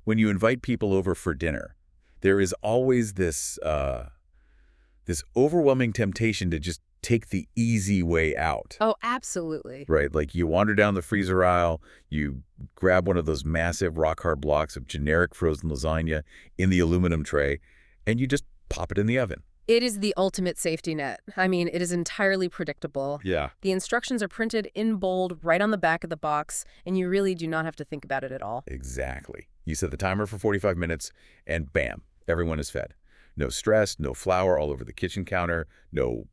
When you invite people over for dinner, there is always this overwhelming temptation to just take the easy way out. Oh, absolutely. Right, like you wander down the freezer aisle, you grab one of those massive rock-hard blocks of generic frozen lasagna in the aluminum tray, and you just pop it in the oven. It is the ultimate safety net. I mean, it is entirely predictable. Yeah. The instructions are printed in bold right on the back of the box, and you really do not have to think about it at all. Exactly. You set the timer for 45 minutes, and bam, everyone is fed. No stress, no flour all over the kitchen counter, no,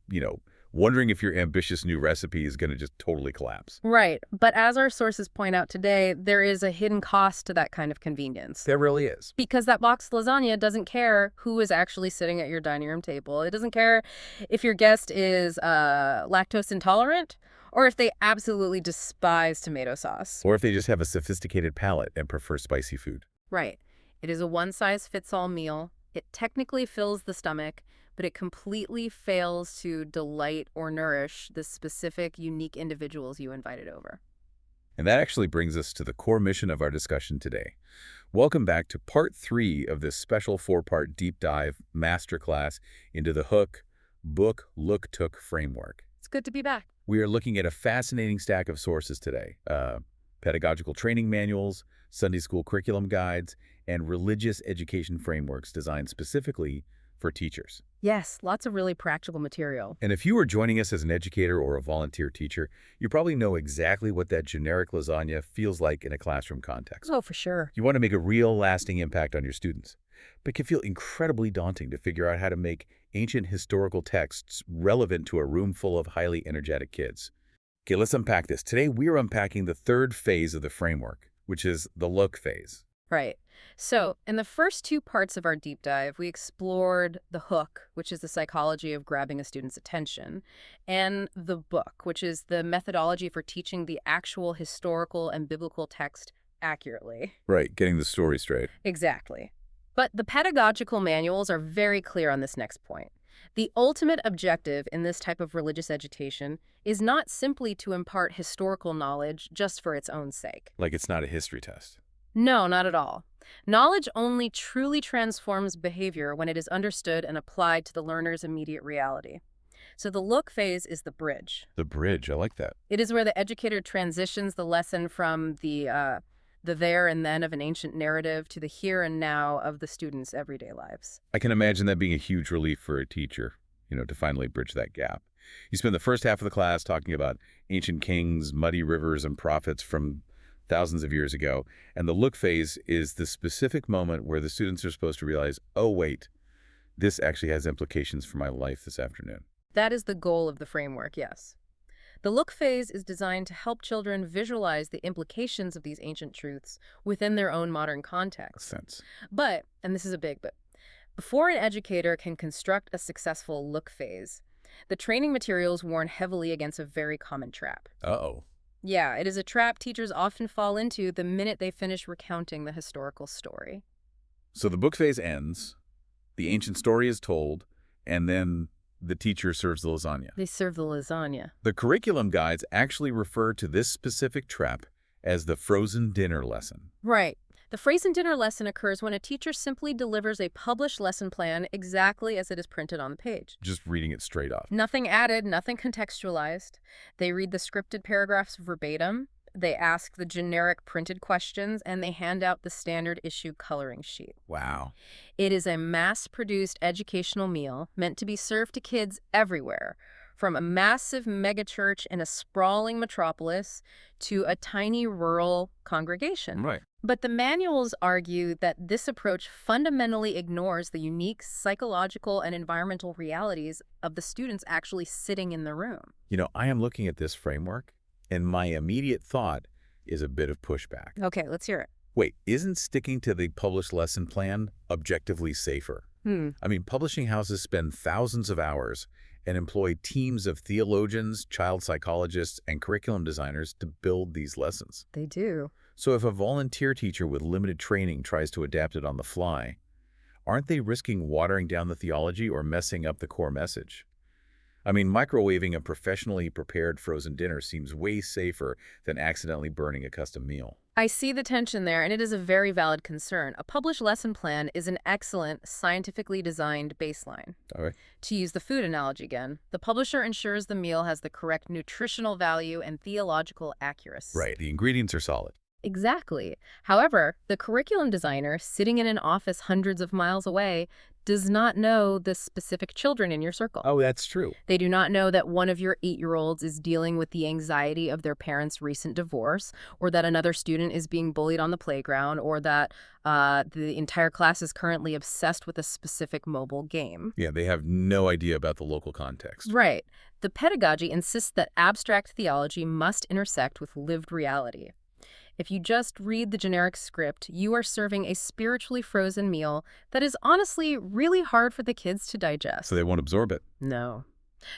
wondering if your ambitious new recipe is going to just totally collapse. Right. But as our sources point out today, there is a hidden cost to that kind of convenience. There really is. Because that boxed lasagna doesn't care who is actually sitting at your dining room table. It doesn't care if your guest is lactose intolerant or if they absolutely despise tomato sauce. Or if they just have a sophisticated palate and prefer spicy food. Right. It is a one-size-fits-all meal. It technically fills the stomach, but it completely fails to delight or nourish the specific, unique individuals you invited over. And that actually brings us to the core mission of our discussion today. Welcome back to part 3 of this special 4-part deep dive masterclass into the Hook Book Look Took framework. It's good to be back. We are looking at a fascinating stack of sources today. Pedagogical training manuals, Sunday school curriculum guides, and religious education frameworks designed specifically for teachers. Yes, lots of really practical material. And if you are joining us as an educator or a volunteer teacher, you probably know exactly what that generic lasagna feels like in a classroom context. Oh, for sure. You want to make a real lasting impact on your students, but it can feel incredibly daunting to figure out how to make ancient historical texts relevant to a room full of highly energetic kids. Okay, let's unpack this. Today, we're unpacking the third phase of the framework, which is the look phase. Right. So, in the first 2 parts of our deep dive, we explored the hook, which is the psychology of grabbing a student's attention, and the book, which is the methodology for teaching the actual historical and biblical text accurately. Right, getting the story straight. Exactly. But the pedagogical manuals are very clear on this next point. The ultimate objective in this type of religious education is not simply to impart historical knowledge just for its own sake. Like it's not a history test. No, not at all. Knowledge only truly transforms behavior when it is understood and applied to the learner's immediate reality. So the look phase is the bridge. The bridge, I like that. It is where the educator transitions the lesson from the there and then of an ancient narrative to the here and now of the students' everyday lives. I can imagine that being a huge relief for a teacher, to finally bridge that gap. You spend the first half of the class talking about ancient kings, muddy rivers, and prophets from thousands of years ago, and the look phase is the specific moment where the students are supposed to realize, oh wait, this actually has implications for my life this afternoon. That is the goal of the framework, yes. The look phase is designed to help children visualize the implications of these ancient truths within their own modern context. Sense. But, and this is a big but, before an educator can construct a successful look phase, the training materials warn heavily against a very common trap. Uh-oh. Yeah, it is a trap teachers often fall into the minute they finish recounting the historical story. So the book phase ends, the ancient story is told, and then the teacher serves the lasagna. They serve the lasagna. The curriculum guides actually refer to this specific trap as the frozen dinner lesson. Right. The frozen dinner lesson occurs when a teacher simply delivers a published lesson plan exactly as it is printed on the page. Just reading it straight off. Nothing added, nothing contextualized. They read the scripted paragraphs verbatim. They ask the generic printed questions, and they hand out the standard issue coloring sheet. Wow. It is a mass-produced educational meal meant to be served to kids everywhere, from a massive megachurch in a sprawling metropolis to a tiny rural congregation. Right. But the manuals argue that this approach fundamentally ignores the unique psychological and environmental realities of the students actually sitting in the room. I am looking at this framework, and my immediate thought is a bit of pushback. Okay, let's hear it. Wait, isn't sticking to the published lesson plan objectively safer? I mean, publishing houses spend thousands of hours and employ teams of theologians, child psychologists, and curriculum designers to build these lessons. They do. So if a volunteer teacher with limited training tries to adapt it on the fly, aren't they risking watering down the theology or messing up the core message? I mean, microwaving a professionally prepared frozen dinner seems way safer than accidentally burning a custom meal. I see the tension there, and it is a very valid concern. A published lesson plan is an excellent, scientifically designed baseline. All right. To use the food analogy again, the publisher ensures the meal has the correct nutritional value and theological accuracy. Right. The ingredients are solid. Exactly. However, the curriculum designer, sitting in an office hundreds of miles away, does not know the specific children in your circle. Oh, that's true. They do not know that one of your 8-year-olds is dealing with the anxiety of their parents' recent divorce, or that another student is being bullied on the playground, or that the entire class is currently obsessed with a specific mobile game. Yeah, they have no idea about the local context. Right. The pedagogy insists that abstract theology must intersect with lived reality. If you just read the generic script, you are serving a spiritually frozen meal that is honestly really hard for the kids to digest. So they won't absorb it. No.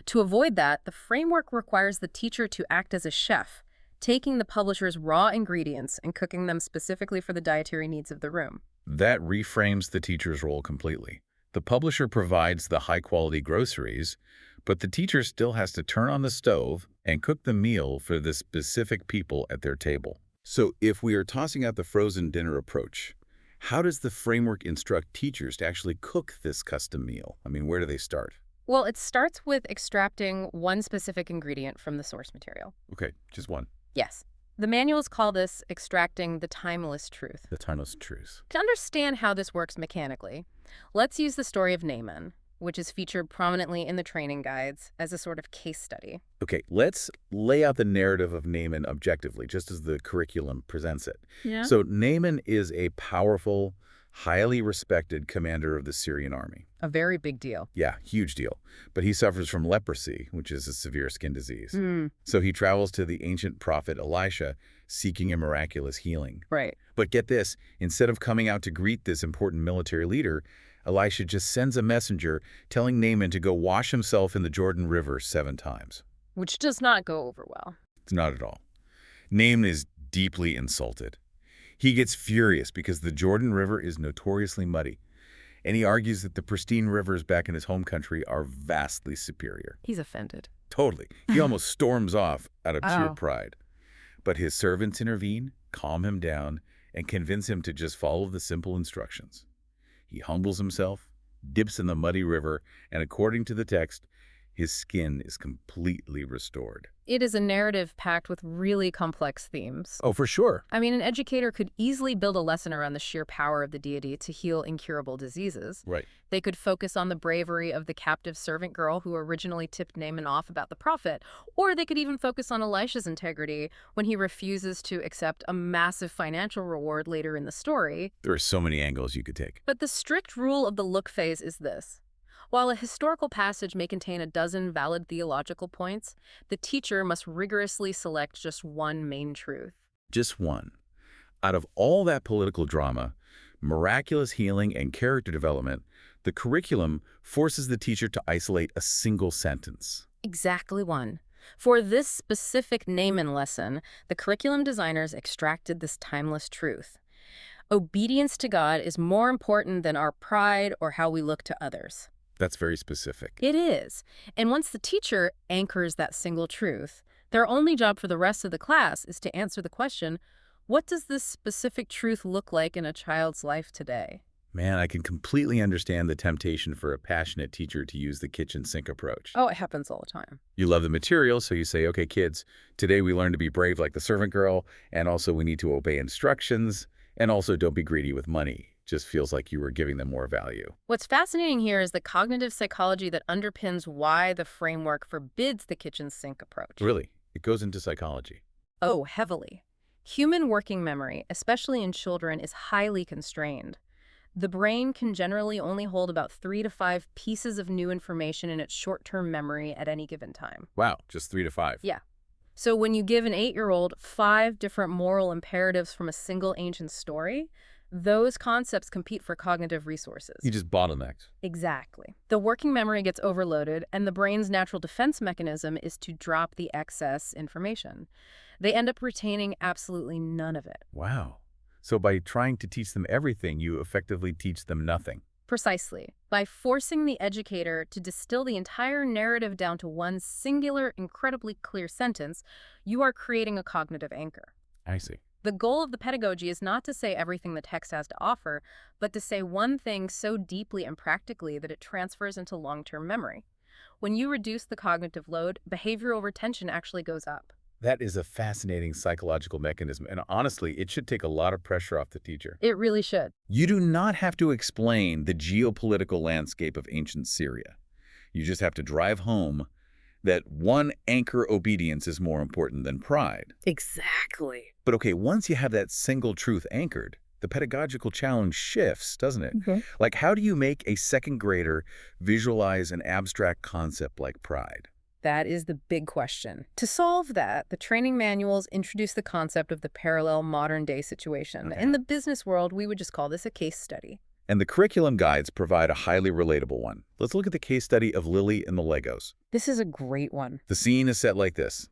To avoid that, the framework requires the teacher to act as a chef, taking the publisher's raw ingredients and cooking them specifically for the dietary needs of the room. That reframes the teacher's role completely. The publisher provides the high-quality groceries, but the teacher still has to turn on the stove and cook the meal for the specific people at their table. So if we are tossing out the frozen dinner approach, how does the framework instruct teachers to actually cook this custom meal? I mean, where do they start? Well, it starts with extracting one specific ingredient from the source material. Okay, just one. Yes. The manuals call this extracting the timeless truth. The timeless truth. To understand how this works mechanically, let's use the story of Naaman, which is featured prominently in the training guides as a sort of case study. Okay, let's lay out the narrative of Naaman objectively, just as the curriculum presents it. Yeah. So Naaman is a powerful, highly respected commander of the Syrian army. A very big deal. Yeah, huge deal. But he suffers from leprosy, which is a severe skin disease. Hmm. So he travels to the ancient prophet Elisha, seeking a miraculous healing. Right. But get this, instead of coming out to greet this important military leader, Elisha just sends a messenger telling Naaman to go wash himself in the Jordan River 7 times. Which does not go over well. It's not at all. Naaman is deeply insulted. He gets furious because the Jordan River is notoriously muddy, and he argues that the pristine rivers back in his home country are vastly superior. He's offended. Totally. He almost storms off out of pure Oh. pride. But his servants intervene, calm him down, and convince him to just follow the simple instructions. He humbles himself, dips in the muddy river, and according to the text, his skin is completely restored. It is a narrative packed with really complex themes. Oh, for sure. I mean, an educator could easily build a lesson around the sheer power of the deity to heal incurable diseases. Right. They could focus on the bravery of the captive servant girl who originally tipped Naaman off about the prophet, or they could even focus on Elisha's integrity when he refuses to accept a massive financial reward later in the story. There are so many angles you could take. But the strict rule of the look phase is this. While a historical passage may contain a dozen valid theological points, the teacher must rigorously select just one main truth. Just one. Out of all that political drama, miraculous healing, and character development, the curriculum forces the teacher to isolate a single sentence. Exactly one. For this specific Naaman lesson, the curriculum designers extracted this timeless truth. Obedience to God is more important than our pride or how we look to others. That's very specific. It is. And once the teacher anchors that single truth, their only job for the rest of the class is to answer the question, what does this specific truth look like in a child's life today? Man, I can completely understand the temptation for a passionate teacher to use the kitchen sink approach. Oh, it happens all the time. You love the material, so you say, okay, kids, today we learn to be brave like the servant girl, and also we need to obey instructions, and also don't be greedy with money. Just feels like you were giving them more value. What's fascinating here is the cognitive psychology that underpins why the framework forbids the kitchen sink approach. Really, it goes into psychology. Oh, heavily. Human working memory, especially in children, is highly constrained. The brain can generally only hold about 3 to 5 pieces of new information in its short-term memory at any given time. Wow, just 3 to 5. Yeah. So when you give an 8-year-old 5 different moral imperatives from a single ancient story, those concepts compete for cognitive resources. You just bottlenecked. Exactly. The working memory gets overloaded, and the brain's natural defense mechanism is to drop the excess information. They end up retaining absolutely none of it. Wow. So by trying to teach them everything, you effectively teach them nothing. Precisely. By forcing the educator to distill the entire narrative down to one singular, incredibly clear sentence, you are creating a cognitive anchor. I see. The goal of the pedagogy is not to say everything the text has to offer, but to say one thing so deeply and practically that it transfers into long-term memory. When you reduce the cognitive load, behavioral retention actually goes up. That is a fascinating psychological mechanism, and honestly, it should take a lot of pressure off the teacher. It really should. You do not have to explain the geopolitical landscape of ancient Syria. You just have to drive home that one anchor obedience is more important than pride. Exactly. But okay, once you have that single truth anchored, the pedagogical challenge shifts, doesn't it? Like, how do you make a second grader visualize an abstract concept like pride? That is the big question. To solve that, the training manuals introduce the concept of the parallel modern-day situation. Okay. In the business world, we would just call this a case study. And the curriculum guides provide a highly relatable one. Let's look at the case study of Lily and the Legos. This is a great one. The scene is set like this.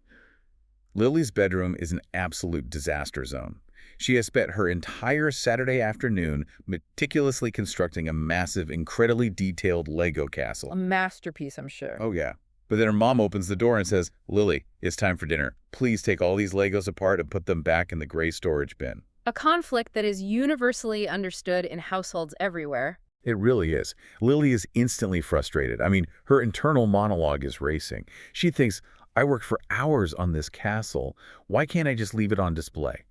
Lily's bedroom is an absolute disaster zone. She has spent her entire Saturday afternoon meticulously constructing a massive, incredibly detailed Lego castle. A masterpiece, I'm sure. Oh, yeah. But then her mom opens the door and says, "Lily, it's time for dinner. Please take all these Legos apart and put them back in the gray storage bin." A conflict that is universally understood in households everywhere. It really is. Lily is instantly frustrated. I mean, her internal monologue is racing. She thinks, I worked for hours on this castle. Why can't I just leave it on display?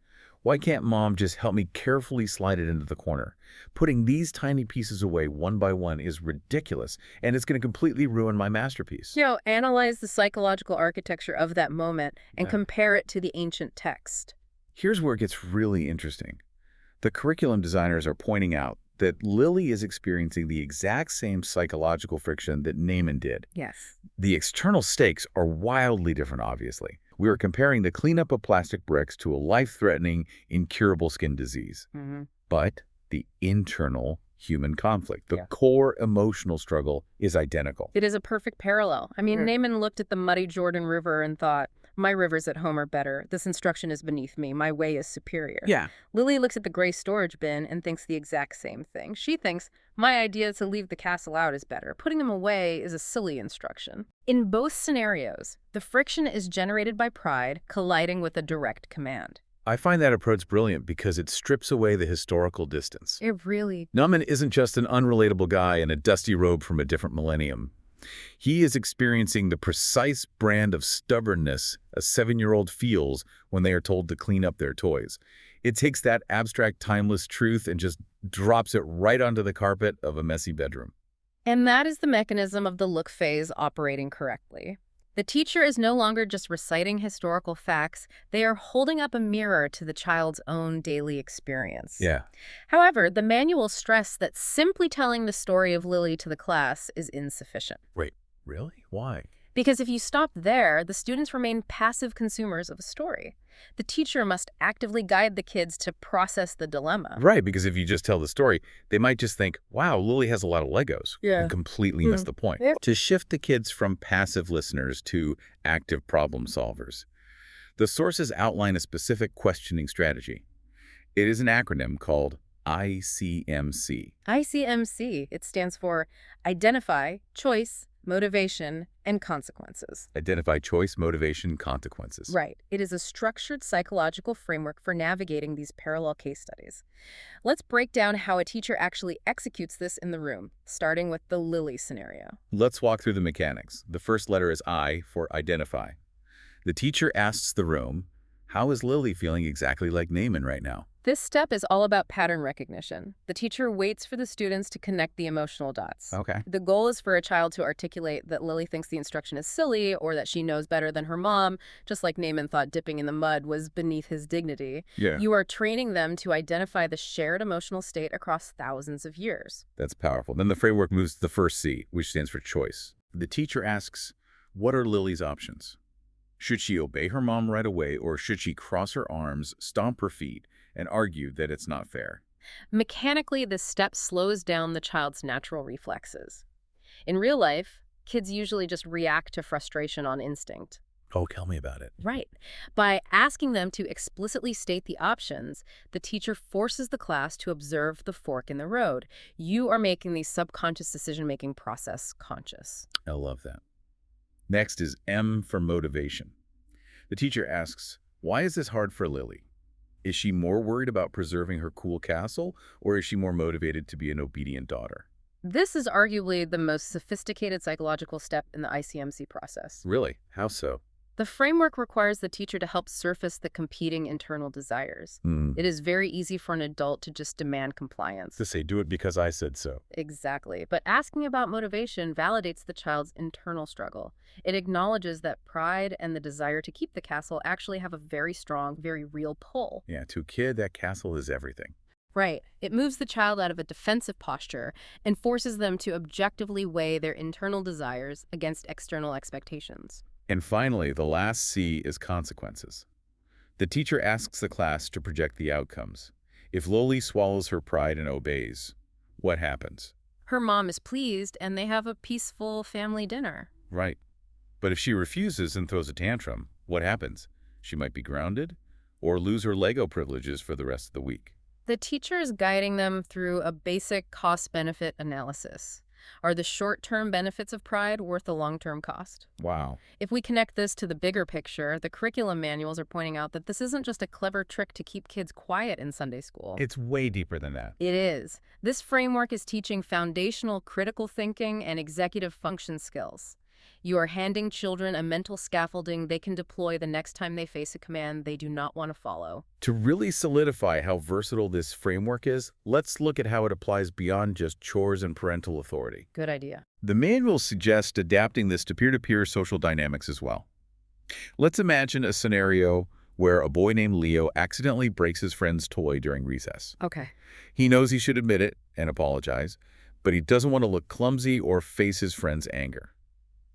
Why can't Mom just help me carefully slide it into the corner? Putting these tiny pieces away one by one is ridiculous, and it's going to completely ruin my masterpiece. Analyze the psychological architecture of that moment and Yeah. compare it to the ancient text. Here's where it gets really interesting. The curriculum designers are pointing out that Lily is experiencing the exact same psychological friction that Naaman did. Yes. The external stakes are wildly different, obviously. We are comparing the cleanup of plastic bricks to a life-threatening, incurable skin disease. But the internal human conflict, the core emotional struggle, is identical. It is a perfect parallel. Naaman looked at the muddy Jordan River and thought, my rivers at home are better. This instruction is beneath me. My way is superior. Yeah. Lily looks at the gray storage bin and thinks the exact same thing. She thinks, my idea to leave the castle out is better. Putting them away is a silly instruction. In both scenarios, the friction is generated by pride colliding with a direct command. I find that approach brilliant because it strips away the historical distance. It really... Naaman isn't just an unrelatable guy in a dusty robe from a different millennium. He is experiencing the precise brand of stubbornness a 7-year-old feels when they are told to clean up their toys. It takes that abstract, timeless truth and just drops it right onto the carpet of a messy bedroom. And that is the mechanism of the look phase operating correctly. The teacher is no longer just reciting historical facts, they are holding up a mirror to the child's own daily experience. Yeah. However, the manuals stress that simply telling the story of Lily to the class is insufficient. Wait, really? Why? Because if you stop there, the students remain passive consumers of a story. The teacher must actively guide the kids to process the dilemma. Right, because if you just tell the story, they might just think, wow, Lily has a lot of Legos, and completely miss the point. Yeah. To shift the kids from passive listeners to active problem solvers, the sources outline a specific questioning strategy. It is an acronym called ICMC. ICMC, it stands for Identify, Choice, Motivation, and Consequences. Identify choice, motivation, consequences. Right. It is a structured psychological framework for navigating these parallel case studies. Let's break down how a teacher actually executes this in the room, starting with the Lily scenario. Let's walk through the mechanics. The first letter is I for identify. The teacher asks the room, how is Lily feeling exactly like Naaman right now? This step is all about pattern recognition. The teacher waits for the students to connect the emotional dots. Okay. The goal is for a child to articulate that Lily thinks the instruction is silly or that she knows better than her mom, just like Naaman thought dipping in the mud was beneath his dignity. Yeah. You are training them to identify the shared emotional state across thousands of years. That's powerful. Then the framework moves to the first C, which stands for choice. The teacher asks, what are Lily's options? Should she obey her mom right away, or should she cross her arms, stomp her feet, and argue that it's not fair? Mechanically, this step slows down the child's natural reflexes. In real life, kids usually just react to frustration on instinct. Oh, tell me about it. Right. By asking them to explicitly state the options, the teacher forces the class to observe the fork in the road. You are making the subconscious decision-making process conscious. I love that. Next is M for motivation. The teacher asks, why is this hard for Lily? Is she more worried about preserving her cool castle, or is she more motivated to be an obedient daughter? This is arguably the most sophisticated psychological step in the ICMC process. Really? How so? The framework requires the teacher to help surface the competing internal desires. Hmm. It is very easy for an adult to just demand compliance. To say, do it because I said so. Exactly. But asking about motivation validates the child's internal struggle. It acknowledges that pride and the desire to keep the castle actually have a very strong, very real pull. Yeah, to a kid, that castle is everything. Right. It moves the child out of a defensive posture and forces them to objectively weigh their internal desires against external expectations. And finally, the last C is consequences. The teacher asks the class to project the outcomes. If Loli swallows her pride and obeys, what happens? Her mom is pleased and they have a peaceful family dinner. Right. But if she refuses and throws a tantrum, what happens? She might be grounded or lose her Lego privileges for the rest of the week. The teacher is guiding them through a basic cost-benefit analysis. Are the short-term benefits of pride worth the long-term cost? Wow. If we connect this to the bigger picture, the curriculum manuals are pointing out that this isn't just a clever trick to keep kids quiet in Sunday school. It's way deeper than that. It is. This framework is teaching foundational critical thinking and executive function skills. You are handing children a mental scaffolding they can deploy the next time they face a command they do not want to follow. To really solidify how versatile this framework is, let's look at how it applies beyond just chores and parental authority. Good idea. The manual suggests adapting this to peer-to-peer social dynamics as well. Let's imagine a scenario where a boy named Leo accidentally breaks his friend's toy during recess. Okay. He knows he should admit it and apologize, but he doesn't want to look clumsy or face his friend's anger.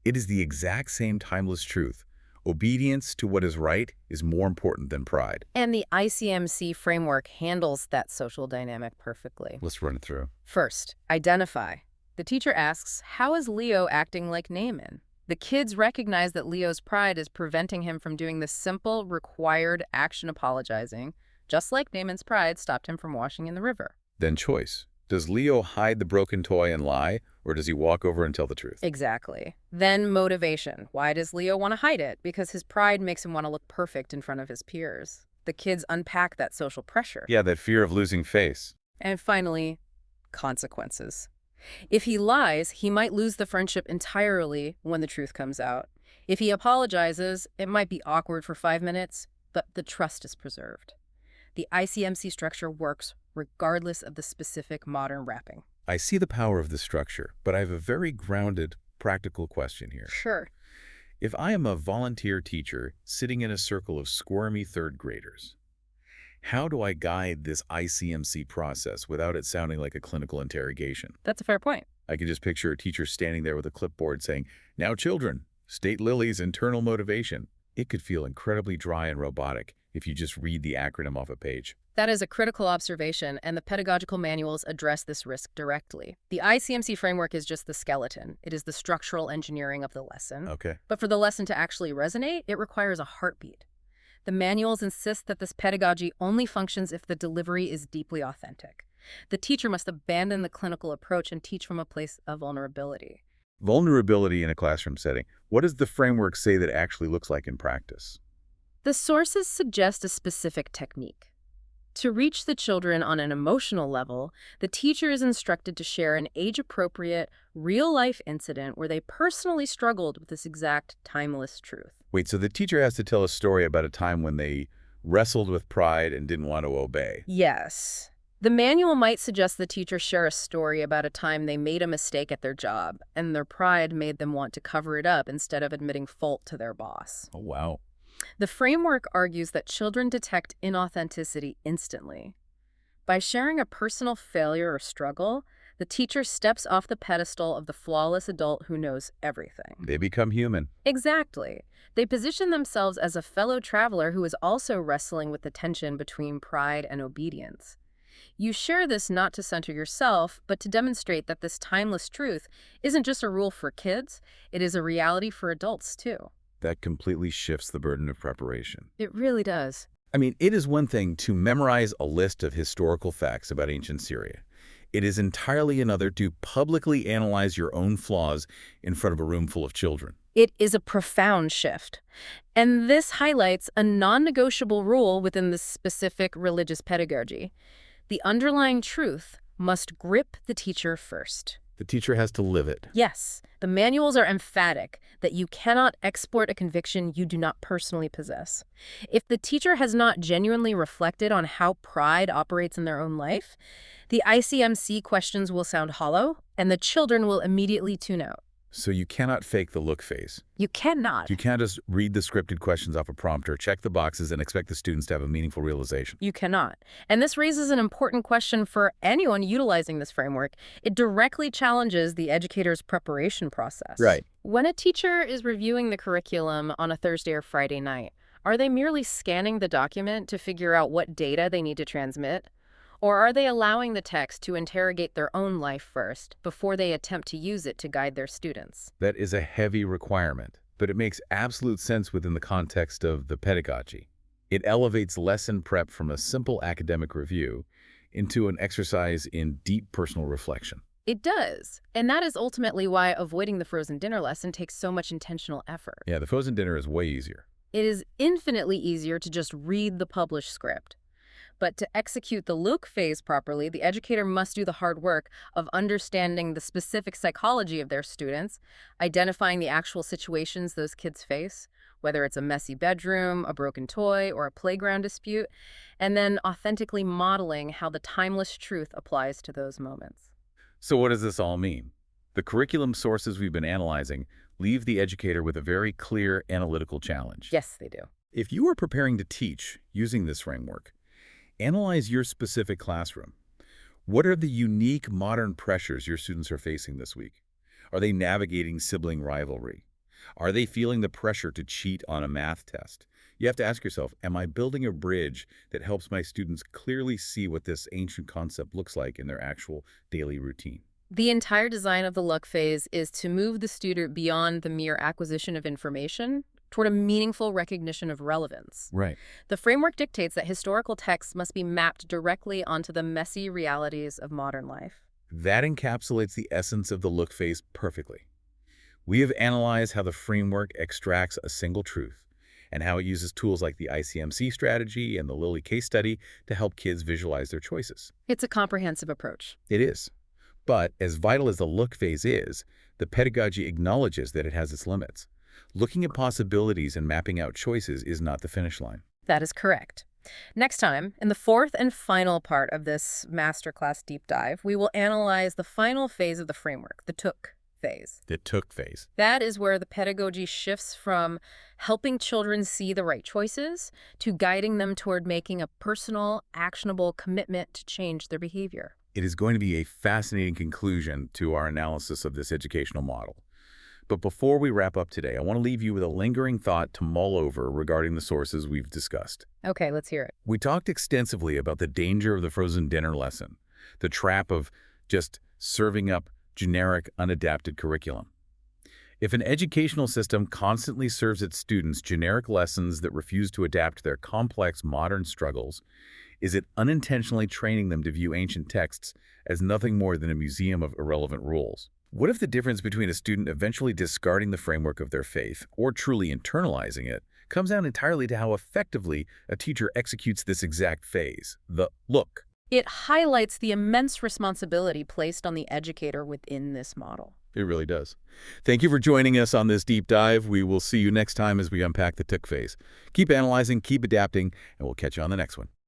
It is the exact same timeless truth. Obedience to what is right is more important than pride. And the ICMC framework handles that social dynamic perfectly. Let's run it through. First, identify. The teacher asks, how is Leo acting like Naaman? The kids recognize that Leo's pride is preventing him from doing the simple, required action apologizing, just like Naaman's pride stopped him from washing in the river. Then choice. Does Leo hide the broken toy and lie, or does he walk over and tell the truth? Exactly. Then motivation. Why does Leo want to hide it? Because his pride makes him want to look perfect in front of his peers. The kids unpack that social pressure. Yeah, that fear of losing face. And finally, consequences. If he lies, he might lose the friendship entirely when the truth comes out. If he apologizes, it might be awkward for 5 minutes, but the trust is preserved. The ICMC structure works regardless of the specific modern wrapping. I see the power of the structure, but I have a very grounded, practical question here. Sure. If I am a volunteer teacher sitting in a circle of squirmy third graders, how do I guide this ICMC process without it sounding like a clinical interrogation? That's a fair point. I can just picture a teacher standing there with a clipboard saying, "Now children, state Lily's internal motivation." It could feel incredibly dry and robotic if you just read the acronym off a page. That is a critical observation, and the pedagogical manuals address this risk directly. The ICMC framework is just the skeleton. It is the structural engineering of the lesson. Okay. But for the lesson to actually resonate, it requires a heartbeat. The manuals insist that this pedagogy only functions if the delivery is deeply authentic. The teacher must abandon the clinical approach and teach from a place of vulnerability. Vulnerability in a classroom setting. What does the framework say that actually looks like in practice? The sources suggest a specific technique. To reach the children on an emotional level, the teacher is instructed to share an age-appropriate, real-life incident where they personally struggled with this exact timeless truth. Wait, so the teacher has to tell a story about a time when they wrestled with pride and didn't want to obey. Yes. The manual might suggest the teacher share a story about a time they made a mistake at their job, and their pride made them want to cover it up instead of admitting fault to their boss. Oh, wow. The framework argues that children detect inauthenticity instantly. By sharing a personal failure or struggle, the teacher steps off the pedestal of the flawless adult who knows everything. They become human. Exactly. They position themselves as a fellow traveler who is also wrestling with the tension between pride and obedience. You share this not to center yourself, but to demonstrate that this timeless truth isn't just a rule for kids, it is a reality for adults too. That completely shifts the burden of preparation. It really does. I mean, it is one thing to memorize a list of historical facts about ancient Syria. It is entirely another to publicly analyze your own flaws in front of a room full of children. It is a profound shift. And this highlights a non-negotiable rule within the specific religious pedagogy. The underlying truth must grip the teacher first. The teacher has to live it. Yes, the manuals are emphatic that you cannot export a conviction you do not personally possess. If the teacher has not genuinely reflected on how pride operates in their own life, the ICMC questions will sound hollow, and the children will immediately tune out. So you cannot fake the look phase. You cannot. You can't just read the scripted questions off a prompter, check the boxes, and expect the students to have a meaningful realization. You cannot. And this raises an important question for anyone utilizing this framework. It directly challenges the educator's preparation process. Right. When a teacher is reviewing the curriculum on a Thursday or Friday night, are they merely scanning the document to figure out what data they need to transmit? Or are they allowing the text to interrogate their own life first before they attempt to use it to guide their students? That is a heavy requirement, but it makes absolute sense within the context of the pedagogy. It elevates lesson prep from a simple academic review into an exercise in deep personal reflection. It does. And that is ultimately why avoiding the frozen dinner lesson takes so much intentional effort. Yeah, the frozen dinner is way easier. It is infinitely easier to just read the published script. But to execute the look phase properly, the educator must do the hard work of understanding the specific psychology of their students, identifying the actual situations those kids face, whether it's a messy bedroom, a broken toy, or a playground dispute, and then authentically modeling how the timeless truth applies to those moments. So what does this all mean? The curriculum sources we've been analyzing leave the educator with a very clear analytical challenge. Yes, they do. If you are preparing to teach using this framework, analyze your specific classroom. What are the unique modern pressures your students are facing this week? Are they navigating sibling rivalry? Are they feeling the pressure to cheat on a math test? You have to ask yourself, am I building a bridge that helps my students clearly see what this ancient concept looks like in their actual daily routine? The entire design of the look phase is to move the student beyond the mere acquisition of information toward a meaningful recognition of relevance. Right. The framework dictates that historical texts must be mapped directly onto the messy realities of modern life. That encapsulates the essence of the look phase perfectly. We have analyzed how the framework extracts a single truth and how it uses tools like the ICMC strategy and the Lilly case study to help kids visualize their choices. It's a comprehensive approach. It is. But as vital as the look phase is, the pedagogy acknowledges that it has its limits. Looking at possibilities and mapping out choices is not the finish line. That is correct. Next time, in the fourth and final part of this masterclass deep dive, we will analyze the final phase of the framework, the took phase. The took phase. That is where the pedagogy shifts from helping children see the right choices to guiding them toward making a personal, actionable commitment to change their behavior. It is going to be a fascinating conclusion to our analysis of this educational model. But before we wrap up today, I want to leave you with a lingering thought to mull over regarding the sources we've discussed. Okay, let's hear it. We talked extensively about the danger of the frozen dinner lesson, the trap of just serving up generic, unadapted curriculum. If an educational system constantly serves its students generic lessons that refuse to adapt to their complex modern struggles, is it unintentionally training them to view ancient texts as nothing more than a museum of irrelevant rules? What if the difference between a student eventually discarding the framework of their faith or truly internalizing it comes down entirely to how effectively a teacher executes this exact phase, the look? It highlights the immense responsibility placed on the educator within this model. It really does. Thank you for joining us on this deep dive. We will see you next time as we unpack the took phase. Keep analyzing, keep adapting, and we'll catch you on the next one.